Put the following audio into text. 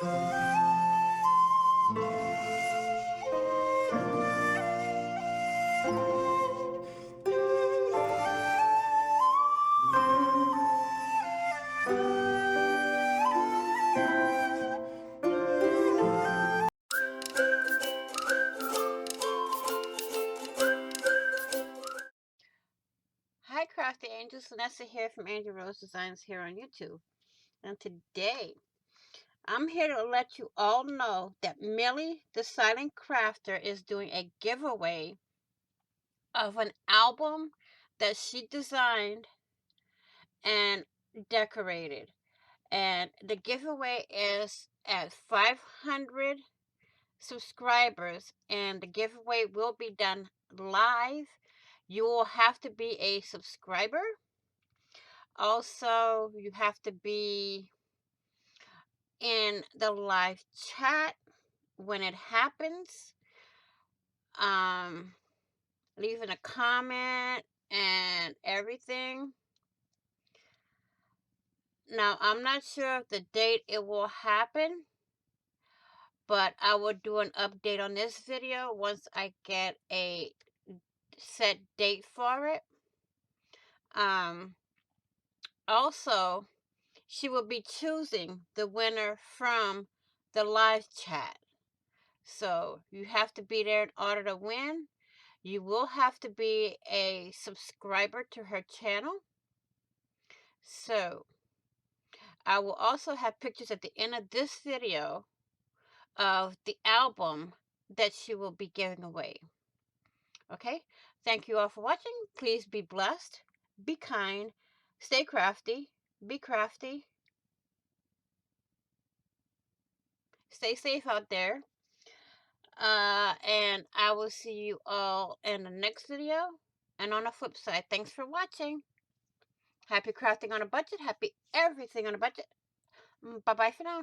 Hi, Crafty Angels. Vanessa here from Angel Rose Designs here on YouTube. And today, I'm here to let you all know that Millie the Silent Crafter is doing a giveaway of an album that she designed and decorated. And the giveaway is at 500 subscribers, and the giveaway will be done live. You will have to be a subscriber. Also, you have to be in the live chat when it happens, um, leaving a comment and everything. Now, I'm not sure of the date it will happen, but I will do an update on this video once I get a set date for it. Also, she will be choosing the winner from the live chat. So you have to be there in order to win. You will have to be a subscriber to her channel. So I will also have pictures at the end of this video of the album that she will be giving away. Okay? Thank you all for watching. Please be blessed, be kind, stay crafty, be crafty, stay safe out there. And I will see you all in the next video. And on the flip side, thanks for watching. Happy crafting on a budget. Happy everything on a budget. Bye-bye for now.